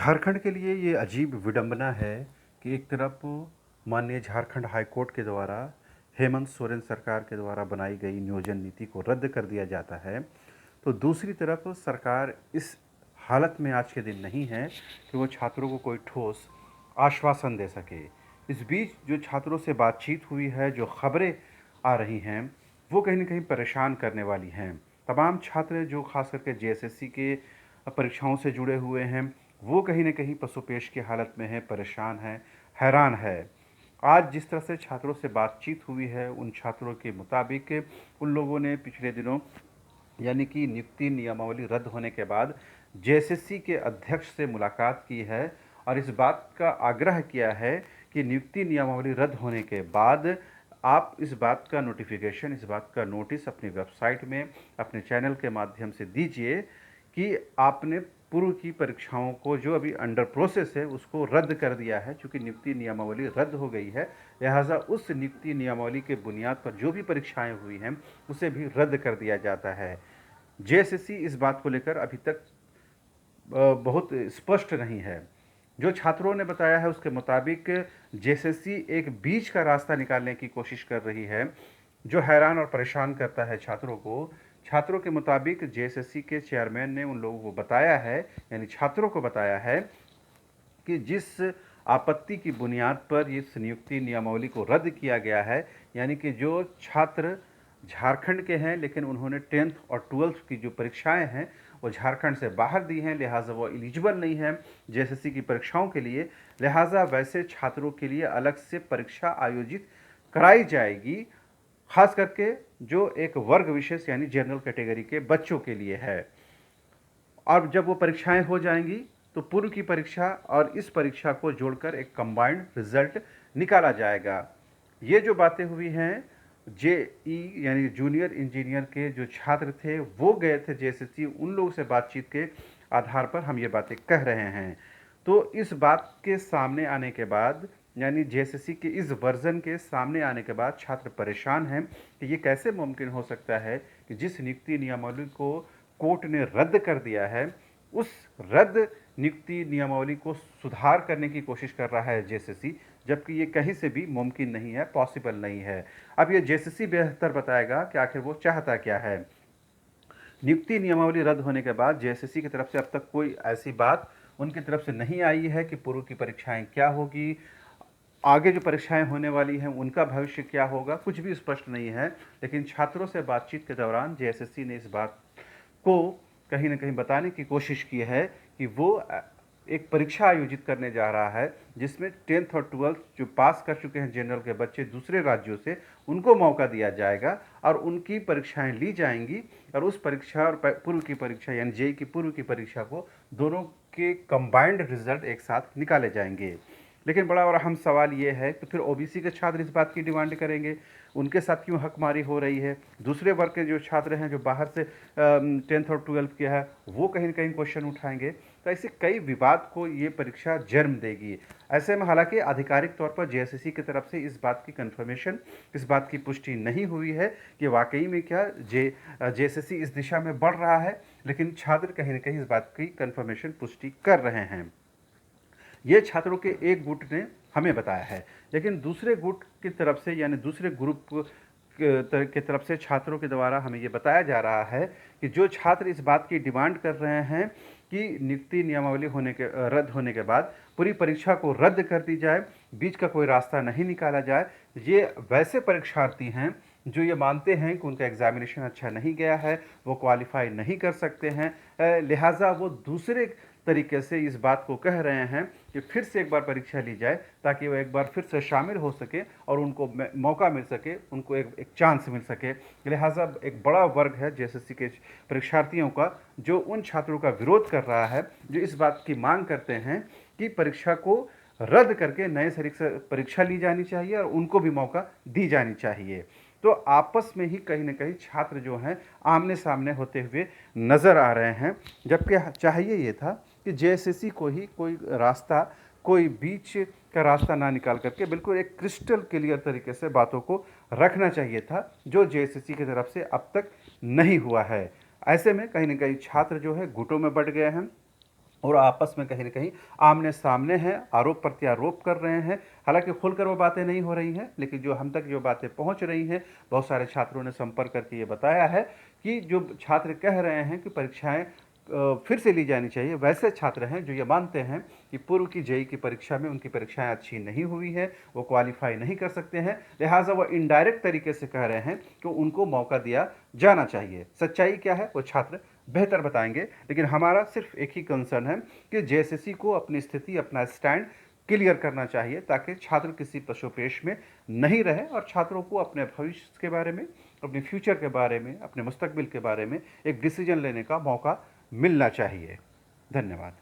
झारखंड के लिए ये अजीब विडंबना है कि एक तरफ माननीय झारखंड हाई कोर्ट के द्वारा हेमंत सोरेन सरकार के द्वारा बनाई गई नियोजन नीति को रद्द कर दिया जाता है, तो दूसरी तरफ सरकार इस हालत में आज के दिन नहीं है कि वो छात्रों को कोई ठोस आश्वासन दे सके। इस बीच जो छात्रों से बातचीत हुई है, जो खबरें आ रही हैं, वो कहीं न कहीं परेशान करने वाली हैं। तमाम छात्र जो ख़ास करके जेएसएससी के परीक्षाओं से जुड़े हुए हैं, वो कहीं न कहीं पसोपेश की हालत में है, परेशान है, हैरान है। आज जिस तरह से छात्रों से बातचीत हुई है, उन छात्रों के मुताबिक उन लोगों ने पिछले दिनों यानी कि नियुक्ति नियमावली रद्द होने के बाद जेएसएससी के अध्यक्ष से मुलाकात की है और इस बात का आग्रह किया है कि नियुक्ति नियमावली रद्द होने के बाद आप इस बात का नोटिफिकेशन, इस बात का नोटिस अपनी वेबसाइट में, अपने चैनल के माध्यम से दीजिए कि आपने पूर्व की परीक्षाओं को जो अभी अंडर प्रोसेस है उसको रद्द कर दिया है। चूँकि नियुक्ति नियमावली रद्द हो गई है, लिहाजा उस नियुक्ति नियमावली के बुनियाद पर जो भी परीक्षाएं हुई हैं उसे भी रद्द कर दिया जाता है। जेएसएससी इस बात को लेकर अभी तक बहुत स्पष्ट नहीं है। जो छात्रों ने बताया है उसके मुताबिक जेएसएससी एक बीच का रास्ता निकालने की कोशिश कर रही है, जो हैरान और परेशान करता है छात्रों को। छात्रों के मुताबिक जेएसएससी के चेयरमैन ने उन लोगों को बताया है, यानी छात्रों को बताया है कि जिस आपत्ति की बुनियाद पर इस नियुक्ति नियमावली को रद्द किया गया है, यानी कि जो छात्र झारखंड के हैं लेकिन उन्होंने 10th और 12th की जो परीक्षाएं हैं वो झारखंड से बाहर दी हैं, लिहाजा वो एलिजिबल नहीं है जेएसएससी की परीक्षाओं के लिए। लिहाजा वैसे छात्रों के लिए अलग से परीक्षा आयोजित कराई जाएगी, खास करके जो एक वर्ग विशेष यानी जनरल कैटेगरी के बच्चों के लिए है। और जब वो परीक्षाएं हो जाएंगी तो पूर्व की परीक्षा और इस परीक्षा को जोड़कर एक कंबाइंड रिजल्ट निकाला जाएगा। ये जो बातें हुई हैं, जेई यानी जूनियर इंजीनियर के जो छात्र थे वो गए थे जेएसएससी, उन लोगों से बातचीत के आधार पर हम ये बातें कह रहे हैं। तो इस बात के सामने आने के बाद, यानी जेएसएससी के इस वर्जन के सामने आने के बाद छात्र परेशान हैं कि ये कैसे मुमकिन हो सकता है कि जिस नियुक्ति नियमावली को कोर्ट ने रद्द कर दिया है, उस रद्द नियुक्ति नियमावली को सुधार करने की कोशिश कर रहा है जेएसएससी, जबकि ये कहीं से भी मुमकिन नहीं है, पॉसिबल नहीं है। अब ये जेएसएससी बेहतर बताएगा कि आखिर वो चाहता क्या है। नियुक्ति नियमावली रद्द होने के बाद जेएसएससी की तरफ से अब तक कोई ऐसी बात उनकी तरफ से नहीं आई है कि पूर्व की परीक्षाएं क्या होगी, आगे जो परीक्षाएं होने वाली हैं उनका भविष्य क्या होगा, कुछ भी स्पष्ट नहीं है। लेकिन छात्रों से बातचीत के दौरान जेएसएससी ने इस बात को कहीं ना कहीं बताने की कोशिश की है कि वो एक परीक्षा आयोजित करने जा रहा है जिसमें 10th और 12th जो पास कर चुके हैं जनरल के बच्चे दूसरे राज्यों से, उनको मौका दिया जाएगा और उनकी परीक्षाएं ली जाएंगी और उस परीक्षा और पूर्व की परीक्षा यानी जेई की पूर्व की परीक्षा को दोनों के कंबाइंड रिजल्ट एक साथ निकाले जाएंगे। लेकिन बड़ा और अहम सवाल ये है कि फिर ओबीसी के छात्र इस बात की डिमांड करेंगे, उनके साथ क्यों हकमारी हो रही है। दूसरे वर्ग के जो छात्र हैं जो बाहर से 10th और 12th किया है वो कहीं ना कहीं क्वेश्चन उठाएंगे। तो ऐसे कई विवाद को ये परीक्षा जन्म देगी। ऐसे में हालांकि आधिकारिक तौर पर जेएसएससी की तरफ से इस बात की कंफर्मेशन, इस बात की पुष्टि नहीं हुई है कि वाकई में क्या जेएसएससी इस दिशा में बढ़ रहा है, लेकिन छात्र कहीं ना कहीं इस बात की कंफर्मेशन पुष्टि कर रहे हैं। ये छात्रों के एक गुट ने हमें बताया है, लेकिन दूसरे गुट की तरफ से यानी दूसरे ग्रुप की तरफ से छात्रों के द्वारा हमें ये बताया जा रहा है कि जो छात्र इस बात की डिमांड कर रहे हैं कि नियुक्ति नियमावली रद्द होने के बाद पूरी परीक्षा को रद्द कर दी जाए, बीच का कोई रास्ता नहीं निकाला जाए, ये वैसे परीक्षार्थी हैं जो ये मानते हैं कि उनका एग्जामिनेशन अच्छा नहीं गया है, वो क्वालिफाई नहीं कर सकते हैं, लिहाजा वो दूसरे तरीके से इस बात को कह रहे हैं कि फिर से एक बार परीक्षा ली जाए ताकि वो एक बार फिर से शामिल हो सके और उनको मौका मिल सके, उनको एक चांस मिल सके। लिहाजा एक बड़ा वर्ग है जेएसएससी के परीक्षार्थियों का जो उन छात्रों का विरोध कर रहा है जो इस बात की मांग करते हैं कि परीक्षा को रद्द करके नए सिरे से परीक्षा ली जानी चाहिए और उनको भी मौका दी जानी चाहिए। तो आपस में ही कहीं ना कहीं छात्र जो हैं आमने सामने होते हुए नज़र आ रहे हैं, जबकि चाहिए ये था कि जेएसएससी को ही कोई रास्ता, कोई बीच का रास्ता ना निकाल करके बिल्कुल एक क्रिस्टल क्लियर तरीके से बातों को रखना चाहिए था, जो जेएसएससी की तरफ से अब तक नहीं हुआ है। ऐसे में कहीं ना कहीं छात्र जो है गुटों में बंट गए हैं। और आपस में कहीं न कहीं आमने-सामने हैं, आरोप प्रत्यारोप कर रहे हैं। हालाँकि खुलकर वो बातें नहीं हो रही हैं, लेकिन जो हम तक जो बातें पहुँच रही हैं, बहुत सारे छात्रों ने संपर्क करके ये बताया है कि जो छात्र कह रहे हैं कि परीक्षाएँ फिर से ली जानी चाहिए, वैसे छात्र हैं जो ये मानते हैं कि पूर्व की जेईई की परीक्षा में उनकी परीक्षाएँ अच्छी नहीं हुई हैं, वो क्वालीफ़ाई नहीं कर सकते हैं, लिहाज़ा वो इनडायरेक्ट तरीके से कह रहे हैं कि उनको मौका दिया जाना चाहिए। सच्चाई क्या है, वो छात्र बेहतर बताएँगे, लेकिन हमारा सिर्फ़ एक ही कंसर्न है कि जेएसएससी को अपनी स्थिति, अपना स्टैंड क्लियर करना चाहिए ताकि छात्र किसी पशोपेश में नहीं रहे और छात्रों को अपने भविष्य के बारे में, अपने फ्यूचर के बारे में, अपने मुस्तकबिल के बारे में एक डिसीजन लेने का मौका मिलना चाहिए। धन्यवाद।